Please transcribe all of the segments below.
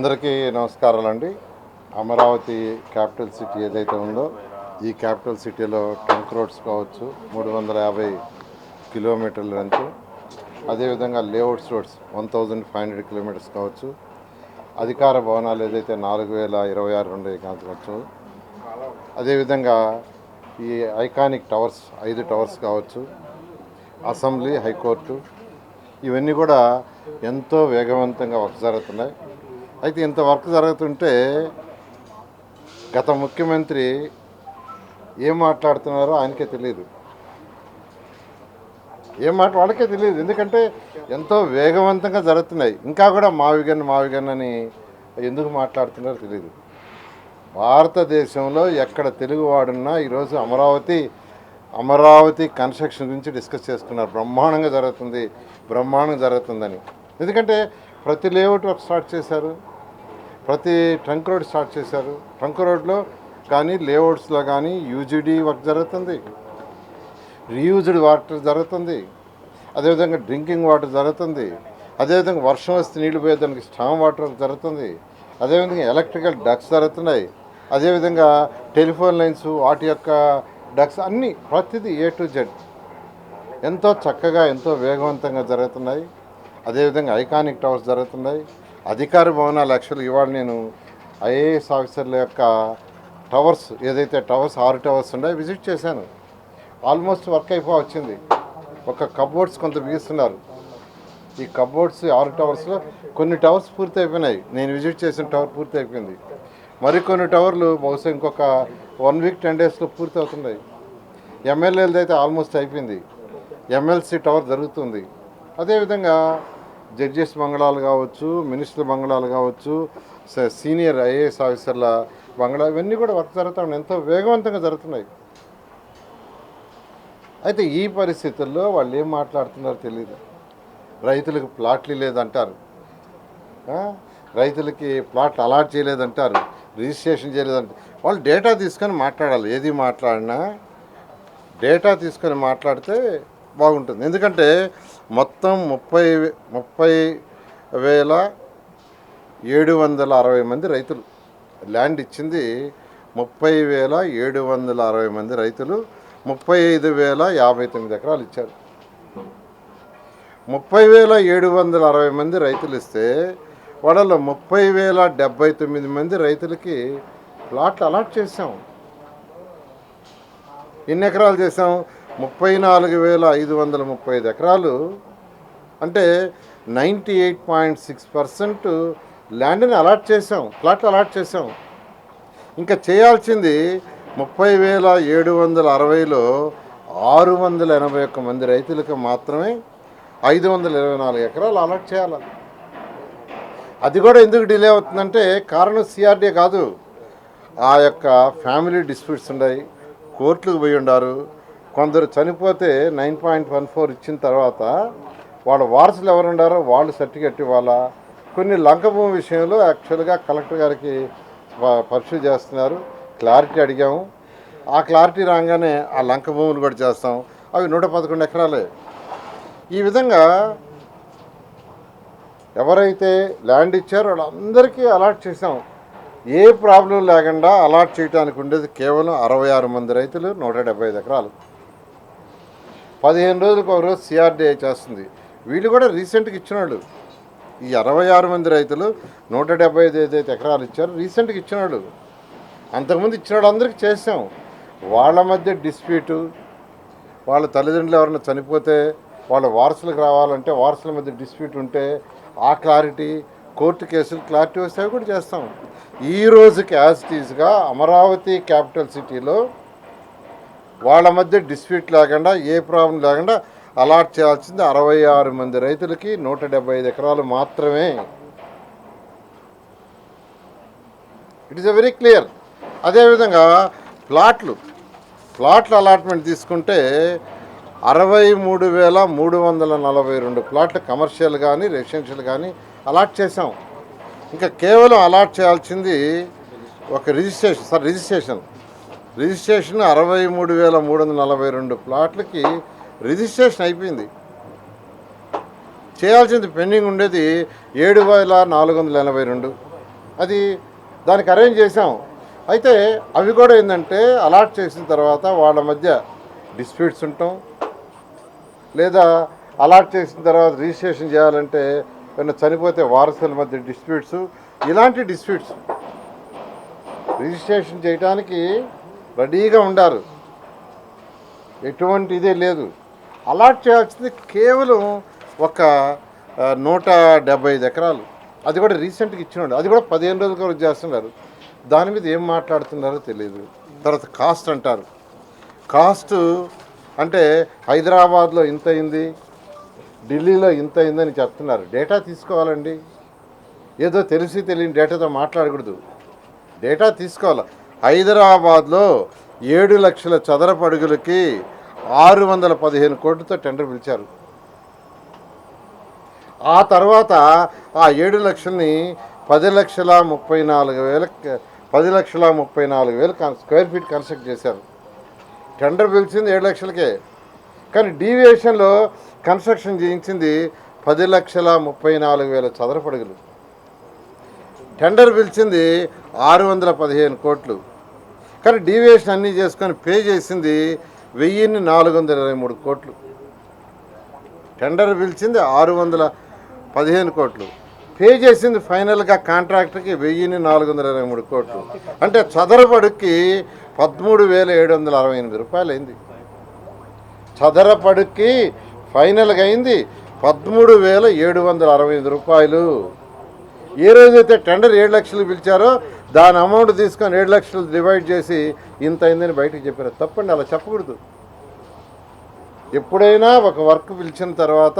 అందరికీ నమస్కారాలండి. Amaravati capital city ఏదైతే ఉందో ఈ క్యాపిటల్ సిటీలో ట్రంక్ రోడ్స్ కావచ్చు 350 కిలోమీటర్ల లెంత్, అదేవిధంగా లేఅవుట్స్ రోడ్స్ 1500 కిలోమీటర్స్ కావచ్చు, అధికార భవనాలు ఏదైతే 4026 ఉండే కావచ్చు, అదేవిధంగా ఈ ఐకానిక్ టవర్స్ 5 టవర్స్ కావచ్చు, అసెంబ్లీ, హైకోర్టు, ఇవన్నీ కూడా ఎంతో వేగవంతంగా వర్క్ జరుగుతున్నాయి. అయితే ఇంత వర్క్ జరుగుతుంటే గత ముఖ్యమంత్రి ఏం మాట్లాడుతున్నారో ఆయనకే తెలియదు, వాళ్ళకే తెలియదు. ఎందుకంటే ఎంతో వేగవంతంగా జరుగుతున్నాయి. ఇంకా కూడా మావిగన్ అని ఎందుకు మాట్లాడుతున్నారో తెలియదు. భారతదేశంలో ఎక్కడ తెలుగువాడున్నా ఈరోజు అమరావతి కన్స్ట్రక్షన్ గురించి డిస్కస్ చేసుకున్నారు. బ్రహ్మాండంగా జరుగుతుందని. ఎందుకంటే ప్రతి లేఅవుట్ వర్క్ స్టార్ట్ చేశారు, ప్రతి ట్రంక్ రోడ్ స్టార్ట్ చేశారు. ట్రంక్ రోడ్లో కానీ లేఅవుట్స్లో కానీ యూజీడీ వర్క్ జరుగుతుంది, రీయూజ్డ్ వాటర్ జరుగుతుంది, అదేవిధంగా డ్రింకింగ్ వాటర్ జరుగుతుంది, అదేవిధంగా వర్షం వస్తే నీళ్లు పోయేదానికి స్టామ్ వాటర్ జరుగుతుంది, అదేవిధంగా ఎలక్ట్రికల్ డక్స్ జరుగుతున్నాయి, అదేవిధంగా టెలిఫోన్ లైన్స్ వాటి యొక్క డక్స్ అన్నీ ప్రతిదీ A to Z ఎంతో చక్కగా ఎంతో వేగవంతంగా జరుగుతున్నాయి. అదేవిధంగా ఐకానిక్ టవర్స్ జరుగుతున్నాయి. అధికార భవనాలు యాక్చువల్గా ఇవాళ నేను IAS ఆఫీసర్ల యొక్క టవర్స్ ఏదైతే 6 టవర్స్ ఉన్నాయో విజిట్ చేశాను. ఆల్మోస్ట్ వర్క్ వచ్చింది. ఒక కబోర్డ్స్ కొంత బిగిస్తున్నారు. ఈ కబోర్డ్స్ 6 టవర్స్లో కొన్ని టవర్స్ పూర్తి అయిపోయినాయి. నేను విజిట్ చేసిన టవర్ పూర్తి అయిపోయింది. మరికొన్ని టవర్లు బహుశా ఇంకొక 1 వీక్ 10 డేస్లో పూర్తి అవుతున్నాయి. MLAలది అయితే ఆల్మోస్ట్ అయిపోయింది. MLC టవర్ జరుగుతుంది. అదేవిధంగా జడ్జెస్ బంగ్లాలు కావచ్చు, మినిస్టర్ బంగ్లాలు కావచ్చు, సీనియర్ IAS ఆఫీసర్ల బంగ్లా, ఇవన్నీ కూడా వర్క్ జరుగుతాయి, ఎంతో వేగవంతంగా జరుగుతున్నాయి. అయితే ఈ పరిస్థితుల్లో వాళ్ళు ఏం మాట్లాడుతున్నారో తెలియదు. రైతులకు ప్లాట్లు లేదంటారు, రైతులకి ప్లాట్లు అలాట్ చేయలేదంటారు, రిజిస్ట్రేషన్ చేయలేదంటారు. వాళ్ళు డేటా తీసుకొని మాట్లాడాలి. ఏది మాట్లాడినా డేటా తీసుకొని మాట్లాడితే బాగుంటుంది. ఎందుకంటే మొత్తం 30,760 మంది రైతులు ల్యాండ్ ఇచ్చింది. 30,760 మంది రైతులు 35,059 ఎకరాలు ఇచ్చారు. 30,760 మంది రైతులు ఇస్తే వాళ్ళలో 30,079 మంది రైతులకి ప్లాట్లు అలాట్ చేసాం. ఎన్ని ఎకరాలు చేసాం? 34,535 ఎకరాలు. అంటే 98.6% ల్యాండ్ని అలాట్ చేసాం, ప్లాట్లు అలాట్ చేసాం. ఇంకా చేయాల్సింది 30,760లో 681 మంది రైతులకు మాత్రమే 524 ఎకరాలు అలాట్ చేయాలి. అది కూడా ఎందుకు డిలే అవుతుందంటే కారణం CRDA కాదు, ఆ యొక్క ఫ్యామిలీ డిస్ప్యూట్స్ ఉన్నాయి, కోర్టులకు పోయి ఉండారు. కొందరు చనిపోతే 9.14 ఇచ్చిన తర్వాత వాళ్ళ వారసులు ఎవరు ఉండారో వాళ్ళు సర్టిఫికెట్ ఇవ్వాలా. కొన్ని లంక భూమి విషయంలో యాక్చువల్గా కలెక్టర్ గారికి పరిశీలి చేస్తున్నారు. క్లారిటీ అడిగాము. ఆ క్లారిటీ రాగానే ఆ లంక భూములు కూడా చేస్తాం. అవి 111 ఎకరాలే. ఈ విధంగా ఎవరైతే ల్యాండ్ ఇచ్చారో వాళ్ళందరికీ అలాట్ చేసాం. ఏ ప్రాబ్లం లేకుండా అలాట్ చేయడానికి ఉండేది కేవలం 66 మంది రైతులు, 175 ఎకరాలు. 15 రోజులకు ఒక రోజు CRDA చేస్తుంది. వీళ్ళు కూడా రీసెంట్గా ఇచ్చినాడు. ఈ 66 మంది రైతులు 175 ఏదైతే ఎకరాలు ఇచ్చారో రీసెంట్గా ఇచ్చినాడు. అంతకుముందు ఇచ్చినాడు అందరికీ చేసాం. వాళ్ళ మధ్య డిస్ప్యూటు, వాళ్ళ తల్లిదండ్రులు ఎవరైనా చనిపోతే వాళ్ళ వారసులకు రావాలంటే వారసుల మధ్య డిస్ప్యూట్ ఉంటే ఆ క్లారిటీ, కోర్టు కేసులు క్లారిటీ వస్తే కూడా చేస్తాం. ఈ రోజుకి యాజ్ ఇట్ ఈజ్గా అమరావతి క్యాపిటల్ సిటీలో వాళ్ళ మధ్య డిస్ప్యూట్ లేకుండా, ఏ ప్రాబ్లం లేకుండా అలాట్ చేయాల్సింది 66 మంది రైతులకి 175 ఎకరాలు మాత్రమే. It is a very clear. అదేవిధంగా ప్లాట్లు అలాట్మెంట్ తీసుకుంటే 63,342 ప్లాట్లు కమర్షియల్ కానీ రెసిడెన్షియల్ కానీ అలాట్ చేసాం. ఇంకా కేవలం అలాట్ చేయాల్సింది ఒక రిజిస్ట్రేషన్ 63,342 ప్లాట్లకి రిజిస్ట్రేషన్ అయిపోయింది. చేయాల్సింది పెండింగ్ ఉండేది 7,482. అది దానికి అరేంజ్ చేసాం. అయితే అవి కూడా ఏంటంటే అలాట్ చేసిన తర్వాత వాళ్ళ మధ్య డిస్ప్యూట్స్ ఉండటం, లేదా అలాట్ చేసిన తర్వాత రిజిస్ట్రేషన్ చేయాలంటే ఏమైనా చనిపోతే వారసుల మధ్య డిస్ప్యూట్స్, ఇలాంటి డిస్ప్యూట్స్ రిజిస్ట్రేషన్ చేయడానికి రెడీగా ఉండారు. ఎటువంటి ఇదే లేదు. అలాట్ చేయాల్సింది కేవలం ఒక 175 ఎకరాలు. అది కూడా రీసెంట్గా ఇచ్చినాడు. అది కూడా 15 రోజుల వరకు చేస్తున్నారు. దాని మీద ఏం మాట్లాడుతున్నారో తెలియదు. తర్వాత కాస్ట్ అంటారు. కాస్ట్ అంటే హైదరాబాద్లో ఇంత అయింది, ఢిల్లీలో ఇంత అయిందని చెప్తున్నారు. డేటా తీసుకోవాలండి. ఏదో తెలియని డేటాతో మాట్లాడకూడదు. డేటా తీసుకోవాలి. హైదరాబాద్లో 7 లక్షల చదరపు అడుగులకి 615 కోట్లతో టెండర్ పిలిచారు. ఆ తర్వాత ఆ 7 లక్షల్ని 10,34,000 స్క్వేర్ ఫీట్ కన్స్ట్రక్ట్ చేశారు. టెండర్ పిలిచింది 7 లక్షలకే, కానీ డీవియేషన్లో కన్స్ట్రక్షన్ చేయించింది 10,34,000 చదరపు అడుగులు. టెండర్ పిలిచింది 615 కోట్లు, కానీ డీవియేషన్ అన్నీ చేసుకొని పే చేసింది 1,423 కోట్లు. టెండర్ పిలిచింది 615 కోట్లు, పే చేసింది ఫైనల్గా కాంట్రాక్టర్కి 1,423 కోట్లు. అంటే చదరపడుకి 13,768 రూపాయలు అయింది. చదరపడుకి ఫైనల్గా అయింది 13,765 రూపాయలు. ఏ రోజైతే టెండర్ 7 లక్షలు పిలిచారో దాని అమౌంట్ తీసుకొని 7 లక్షలు డివైడ్ చేసి ఇంత అయిందని బయటకు చెప్పారు. తప్పండి, అలా చెప్పకూడదు. ఎప్పుడైనా ఒక వర్క్ పిలిచిన తర్వాత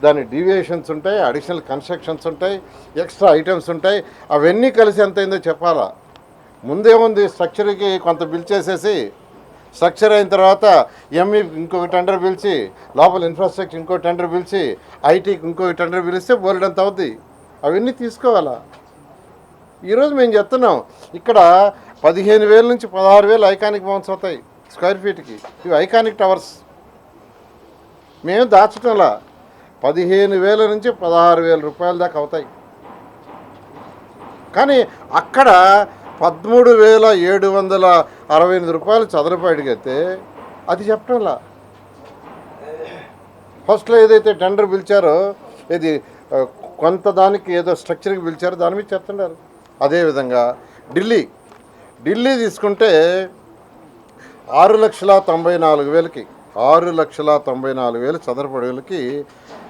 దాని డీవియేషన్స్ ఉంటాయి, అడిషనల్ కన్స్ట్రక్షన్స్ ఉంటాయి, ఎక్స్ట్రా ఐటమ్స్ ఉంటాయి. అవన్నీ కలిసి ఎంత అయిందో చెప్పాలా. ముందేముంది, స్ట్రక్చర్కి కొంత బిల్ చేసేసి స్ట్రక్చర్ అయిన తర్వాత ఎంఈ ఇంకొక టెండర్ పిలిచి, లోపల ఇన్ఫ్రాస్ట్రక్చర్ ఇంకో టెండర్ పిలిచి, ఐటీకి ఇంకొక టెండర్ పిలిస్తే బోలెడంత అవుద్ది. అవన్నీ తీసుకోవాలా. ఈరోజు మేము చెప్తున్నాం ఇక్కడ 15,000 నుంచి 16,000 ఐకానిక్ మౌంట్స్ అవుతాయి స్క్వేర్ ఫీట్కి. ఇవి ఐకానిక్ టవర్స్. మేము దాచటంలా 15,000 నుంచి 16,000 రూపాయల దాకా అవుతాయి. కానీ అక్కడ 13,768 రూపాయలు చదరపు అడిగితే అది చెప్పటంలా. ఫస్ట్లో ఏదైతే టెండర్ పిలిచారో, ఇది కొంత దానికి ఏదో స్ట్రక్చర్కి పిలిచారో దాని మీద చెప్తున్నారు. అదేవిధంగా ఢిల్లీ తీసుకుంటే 6,94,000కి 6,94,000 చదరపు అడుగులకి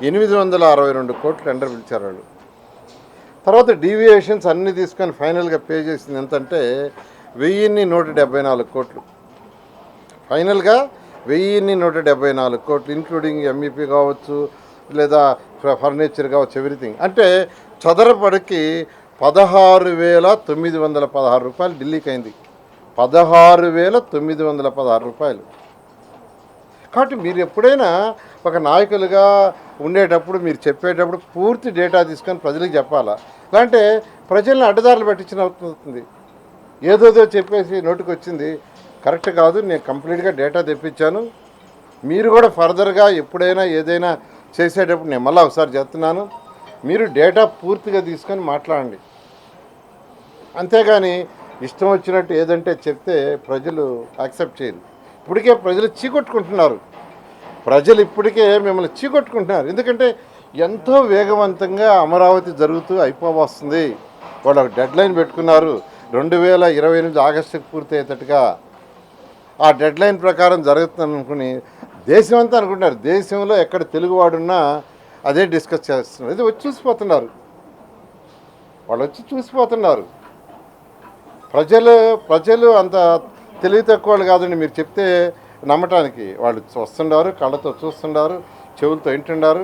862 కోట్లు టెండర్ పిలిచారు వాళ్ళు. తర్వాత డీవియేషన్స్ అన్నీ తీసుకొని ఫైనల్గా పే చేసింది ఎంతంటే 1,174 కోట్లు. ఫైనల్గా 1,174 కోట్లు, ఇంక్లూడింగ్ ఎంఈపీ కావచ్చు, లేదా ఫర్నిచర్ కావచ్చు, ఎవ్రీథింగ్. అంటే చదరపడికి 16,916 రూపాయలు ఢిల్లీకి అయింది. 16,916 రూపాయలు. కాబట్టి మీరు ఎప్పుడైనా ఒక నాయకులుగా ఉండేటప్పుడు, మీరు చెప్పేటప్పుడు పూర్తి డేటా తీసుకొని ప్రజలకు చెప్పాలా. లేదంటే ప్రజల్ని అడ్డదారులు పట్టించిన అవుతుంది. ఏదోదో చెప్పేసి నోటికి వచ్చింది కరెక్ట్ కాదు. నేను కంప్లీట్గా డేటా తెప్పించాను. మీరు కూడా ఫర్దర్గా ఎప్పుడైనా ఏదైనా చేసేటప్పుడు నేను మళ్ళీ ఒకసారి చెప్తున్నాను, మీరు డేటా పూర్తిగా తీసుకొని మాట్లాడండి. అంతేగాని ఇష్టం వచ్చినట్టు ఏదంటే చెప్తే ప్రజలు యాక్సెప్ట్ చేయరు. ఇప్పటికే ప్రజలు చీకొట్టుకుంటున్నారు. ప్రజలు ఇప్పటికే మిమ్మల్ని చీకొట్టుకుంటున్నారు. ఎందుకంటే ఎంతో వేగవంతంగా అమరావతి జరుగుతూ అయిపోవస్తుంది. వాళ్ళు ఒక డెడ్ లైన్ పెట్టుకున్నారు, 2028 ఆగస్టుకి పూర్తి అయ్యేటట్టుగా. ఆ డెడ్ లైన్ ప్రకారం జరుగుతుంది అనుకుని దేశం అంతా అనుకుంటున్నారు. దేశంలో ఎక్కడ తెలుగువాడున్నా అదే డిస్కస్ చేస్తున్నారు. ఇది వచ్చి చూసిపోతున్నారు, వాళ్ళు వచ్చి చూసిపోతున్నారు. ప్రజలు అంత తెలివి తక్కువ వాళ్ళు కాదండి. మీరు చెప్తే నమ్మటానికి వాళ్ళు వస్తుండారు, కళ్ళతో చూస్తుండారు, చెవులతో వింటున్నారు.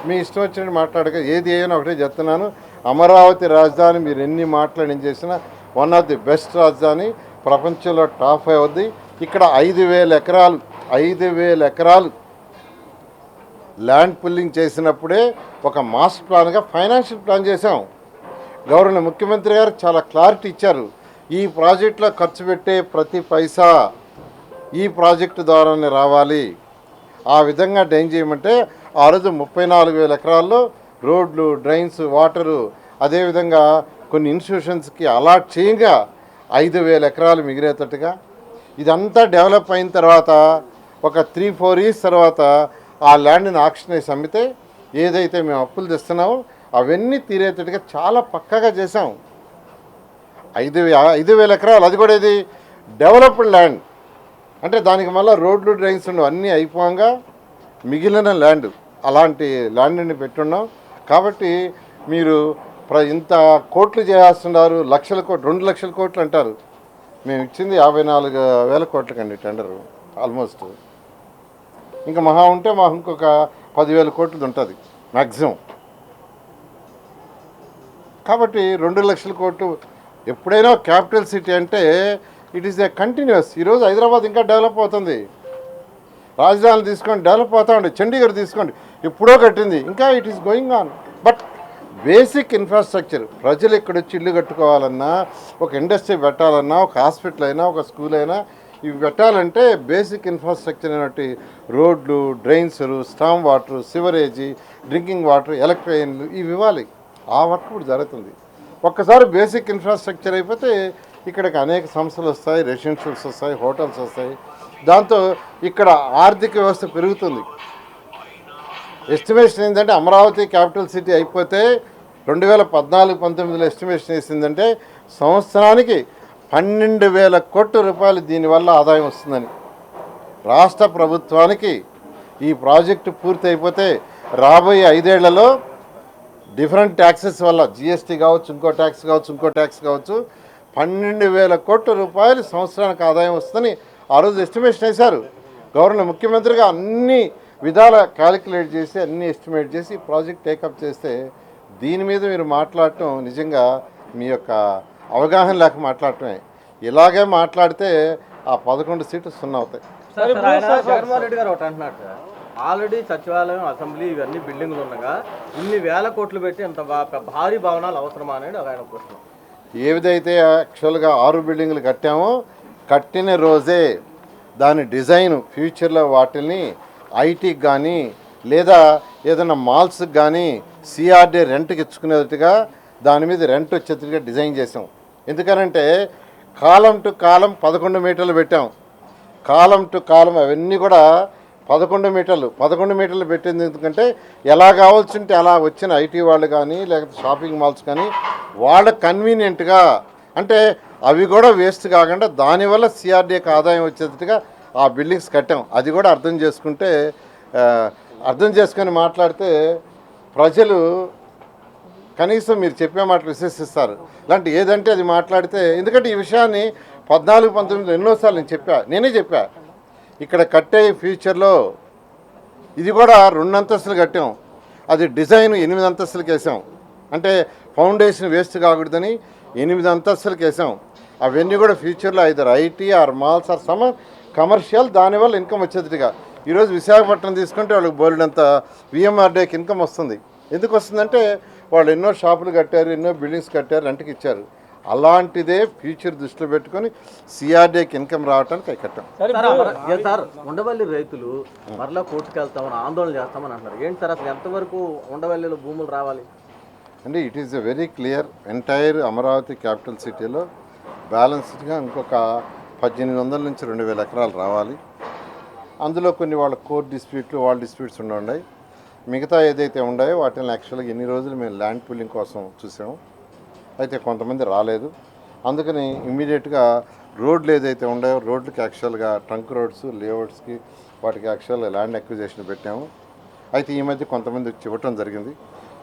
మీ ఇష్టం వచ్చినట్టు మాట్లాడక ఏది అయినా ఒకటే చెప్తున్నాను, అమరావతి రాజధాని మీరు ఎన్ని మాటలు నేను చేసినా వన్ ఆఫ్ ది బెస్ట్ రాజధాని, ప్రపంచంలో టాప్ 5 అవుద్ది. ఇక్కడ 5,000 ఎకరాలు ల్యాండ్ పుల్లింగ్ చేసినప్పుడే ఒక మాస్టర్ ప్లాన్గా ఫైనాన్షియల్ ప్లాన్ చేశాం. గౌరవ ముఖ్యమంత్రి గారు చాలా క్లారిటీ ఇచ్చారు. ఈ ప్రాజెక్టులో ఖర్చు పెట్టే ప్రతి పైసా ఈ ప్రాజెక్టు ద్వారానే రావాలి. ఆ విధంగా డైన్ చేయమంటే ఆ రోజు 34,000 ఎకరాల్లో రోడ్లు, డ్రైన్స్, వాటరు, అదేవిధంగా కొన్ని ఇన్స్టిట్యూషన్స్కి అలాట్ చేయగా 5,000 ఎకరాలు మిగిలేటట్టుగా ఇదంతా డెవలప్ అయిన తర్వాత ఒక 3-4 ఇయర్స్ తర్వాత ఆ ల్యాండ్ని ఆక్షన్ వేసి అమ్మితే ఏదైతే మేము అప్పులు తెస్తున్నామో అవన్నీ తీరేటట్టుగా చాలా పక్కాగా చేసాం. 5,000 ఎకరాలు, అది కూడా ఇది డెవలప్డ్ ల్యాండ్. అంటే దానికి మళ్ళీ రోడ్లు డ్రైన్స్ ఉండవు, అన్నీ అయిపోగా మిగిలిన ల్యాండ్, అలాంటి ల్యాండ్ని పెట్టున్నాం. కాబట్టి మీరు ఇంత కోట్లు చేస్తున్నారు, లక్షల కోట్లు, 2 లక్షల కోట్లు అంటారు. మేము ఇచ్చింది 54,000 కోట్లకండి టెండరు ఆల్మోస్ట్. ఇంకా మహా ఉంటే మా ఇంకొక 10,000 కోట్లు ఉంటుంది మ్యాక్సిమం. కాబట్టి 2 లక్షల కోట్లు ఎప్పుడైనా క్యాపిటల్ సిటీ అంటే ఇట్ ఈస్ ఏ కంటిన్యూస్. ఈరోజు హైదరాబాద్ ఇంకా డెవలప్ అవుతుంది, రాజధాని తీసుకోండి డెవలప్ అవుతూ ఉండే, చండీగఢ్ తీసుకోండి ఎప్పుడో కట్టింది, ఇంకా it is going on. But basic infrastructure, ప్రజలు ఇక్కడ వచ్చి ఇల్లు కట్టుకోవాలన్నా, ఒక ఇండస్ట్రీ పెట్టాలన్నా, ఒక హాస్పిటల్ అయినా, ఒక స్కూల్ అయినా, ఇవి పెట్టాలంటే బేసిక్ ఇన్ఫ్రాస్ట్రక్చర్ అయినట్టు రోడ్లు, drains, storm water, సివరేజీ, drinking water, electrical ఇవి ఇవ్వాలి. ఆ వర్క్ ఇప్పుడు జరుగుతుంది. ఒక్కసారి బేసిక్ ఇన్ఫ్రాస్ట్రక్చర్ అయిపోతే ఇక్కడికి అనేక సంస్థలు వస్తాయి, రెసిడెన్షియల్స్ వస్తాయి, హోటల్స్ వస్తాయి. దాంతో ఇక్కడ ఆర్థిక వ్యవస్థ పెరుగుతుంది. ఎస్టిమేషన్ ఏంటంటే అమరావతి క్యాపిటల్ సిటీ అయిపోతే 2014-19లో ఎస్టిమేషన్ వేసిందంటే సంవత్సరానికి 12,000 కోట్ల రూపాయలు దీనివల్ల ఆదాయం వస్తుందని. రాష్ట్ర ప్రభుత్వానికి ఈ ప్రాజెక్టు పూర్తి అయిపోతే రాబోయే 5 ఏళ్లలో డిఫరెంట్ ట్యాక్సెస్ వల్ల, జిఎస్టీ కావచ్చు, ఇంకో ట్యాక్స్ కావచ్చు, 12,000 కోట్ల రూపాయలు సంవత్సరానికి ఆదాయం వస్తుందని ఆ రోజు ఎస్టిమేషన్ వేశారు. గవర్నర్ ముఖ్యమంత్రిగా అన్ని విధాల క్యాలిక్యులేట్ చేసి, అన్ని ఎస్టిమేట్ చేసి ప్రాజెక్ట్ టేకప్ చేస్తే, దీని మీద మీరు మాట్లాడటం నిజంగా మీ యొక్క అవగాహన లేక మాట్లాడటమే. ఇలాగే మాట్లాడితే ఆ 11 సీట్లు 0 అవుతాయి. జగన్మోహన్ రెడ్డి గారు ఒకటి అంటున్నారు సార్, ఆల్రెడీ సచివాలయం, అసెంబ్లీ ఇవన్నీ బిల్డింగ్లు ఉండగా ఇన్ని వేల కోట్లు పెట్టి అంత భారీ భవనాలు అవసరమా అనేది ఆయన ప్రశ్న. ఏదైతే యాక్చువల్గా 6 బిల్డింగ్లు కట్టామో కట్టిన రోజే దాని డిజైన్ ఫ్యూచర్లో వాటిని ఐటీకి కానీ లేదా ఏదైనా మాల్స్కి కానీ సిఆర్డీ రెంట్కి ఇచ్చుకునేట్టుగా దాని మీద రెంట్ వచ్చేట్టుగా డిజైన్ చేసాం. ఎందుకనంటే కాలం టు కాలం 11 మీటర్లు పెట్టాం. కాలం టు కాలం అవన్నీ కూడా 11 మీటర్లు పెట్టింది. ఎందుకంటే ఎలా కావాల్సింటే అలా వచ్చిన ఐటీ వాళ్ళు కానీ లేకపోతే షాపింగ్ మాల్స్ కానీ వాళ్ళ కన్వీనియంట్గా, అంటే అవి కూడా వేస్ట్ కాకుండా దానివల్ల సిఆర్డీకి ఆదాయం వచ్చేట్టుగా ఆ బిల్డింగ్స్ కట్టాం. అది కూడా అర్థం చేసుకొని మాట్లాడితే ప్రజలు కనీసం మీరు చెప్పే మాటలు విశ్వసిస్తారు. ఇలాంటి ఏదంటే అది మాట్లాడితే, ఎందుకంటే ఈ విషయాన్ని 14-19లో ఎన్నోసార్లు నేనే చెప్పా. ఇక్కడ కట్టే ఫ్యూచర్లో ఇది కూడా 2 అంతస్తులు కట్టాం, అది డిజైన్ 8 అంతస్తులకు వేసాం. అంటే ఫౌండేషన్ వేస్ట్ కాకూడదని 8 అంతస్తులకు వేసాం. అవన్నీ కూడా ఫ్యూచర్లో either IT or malls or some commercial, దానివల్ల ఇన్కమ్ వచ్చేదిగా. ఈరోజు విశాఖపట్నం తీసుకుంటే వాళ్ళకి బోలెడంత విఎంఆర్డీకి ఇన్కమ్ వస్తుంది. ఎందుకు వస్తుందంటే వాళ్ళు ఎన్నో షాపులు కట్టారు, ఎన్నో బిల్డింగ్స్ కట్టారు, రెంట్కి ఇచ్చారు. అలాంటిదే ఫ్యూచర్ దృష్టిలో పెట్టుకొని సిఆర్డీకి ఇన్కమ్ రావడానికి అవి కట్టాం. సార్, ఉండవల్లి రైతులు మరలా కోర్టుకు వెళ్తామని ఆందోళన చేస్తామని అంటున్నారు. ఏంటి సార్ అసలు ఎంతవరకు ఉండవల్లిలో భూములు రావాలి? అంటే it is a very clear, entire Amaravati capital సిటీలో బ్యాలెన్స్డ్గా ఇంకొక 1,800 నుంచి 2,000 ఎకరాలు రావాలి. అందులో కొన్ని వాళ్ళ కోర్ట్ డిస్ప్యూట్లు, వాళ్ళ డిస్ప్యూట్స్ ఉన్నాయి. మిగతా ఏదైతే ఉన్నాయో వాటిని యాక్చువల్గా ఎన్ని రోజులు మేము ల్యాండ్ పూలింగ్ కోసం చూసాము, అయితే కొంతమంది రాలేదు. అందుకని ఇమ్మీడియట్గా రోడ్లు ఏదైతే ఉన్నాయో రోడ్లకి యాక్చువల్గా ట్రంక్ రోడ్స్, లేఅవుట్స్కి వాటికి యాక్చువల్గా ల్యాండ్ అక్విజిషన్ పెట్టాము. అయితే ఈ మధ్య కొంతమంది ఇవ్వటం జరిగింది.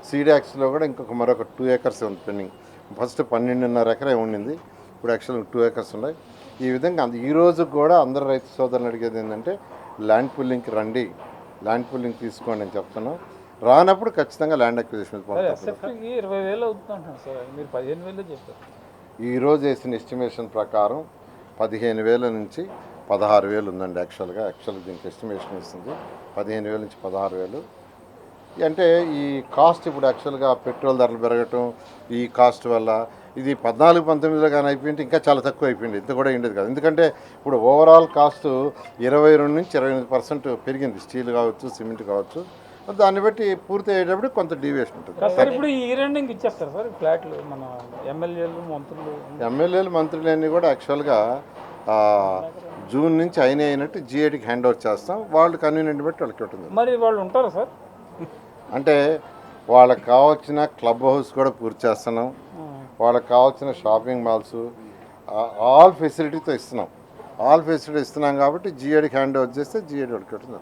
సీడాక్స్లో కూడా మరొక 2 ఏకర్స్ ఉంది పెండింగ్. ఫస్ట్ 12.5 ఎకరే ఉండింది, ఇప్పుడు యాక్చువల్గా 2 ఏకర్స్ ఉన్నాయి. ఈ విధంగా ఈరోజు కూడా అందరు రైతు సోదరులు అడిగేది ఏంటంటే ల్యాండ్ పూలింగ్కి రండి, ల్యాండ్ పూలింగ్ తీసుకోండి అని చెప్తున్నాం. రానప్పుడు ఖచ్చితంగా ల్యాండ్ అక్విజిషన్ ఈరోజు వేసిన ఎస్టిమేషన్ ప్రకారం 15,000 నుంచి 16,000 ఉందండి. యాక్చువల్గా దీనికి ఎస్టిమేషన్ ఇస్తుంది 15,000 నుంచి 16,000. అంటే ఈ కాస్ట్ ఇప్పుడు యాక్చువల్గా పెట్రోల్ ధరలు పెరగటం, ఈ కాస్ట్ వల్ల ఇది 14-19లో కానీ అయిపోయింది ఇంకా చాలా తక్కువ అయిపోయింది, ఇంత కూడా ఉండేది కాదు. ఎందుకంటే ఇప్పుడు ఓవరాల్ కాస్ట్ 22 నుంచి 28% పెరిగింది. స్టీల్ కావచ్చు, సిమెంట్ కావచ్చు, దాన్ని బట్టి పూర్తి అయ్యేటప్పుడు కొంత డీవియేషన్ ఉంటుంది. సార్ ఇప్పుడు ఈ రెండింగ్ ఇచ్చేస్తారు సార్ ఫ్లాట్లు మన ఎమ్మెల్యేలు మంత్రులు. ఎమ్మెల్యేలు మంత్రులన్నీ కూడా యాక్చువల్గా జూన్ నుంచి అయినట్టు జిఐడికి హ్యాండ్ ఓవర్ చేస్తాం. వాళ్ళు కన్వీనియంట్ బట్టి వాళ్ళకి ఉంటుంది. మరి వాళ్ళు ఉంటారా సార్? అంటే వాళ్ళకి కావాల్సిన క్లబ్ హౌస్ కూడా పూర్తి చేస్తున్నాం. వాళ్ళకి కావాల్సిన షాపింగ్ మాల్స్ ఆల్ ఫెసిలిటీతో ఇస్తున్నాం. ఆల్ ఫెసిలిటీ ఇస్తున్నాం కాబట్టి జిఐడికి హ్యాండ్ ఓవర్ చేస్తే జిఐడి వాళ్ళకి ఉంటుంది.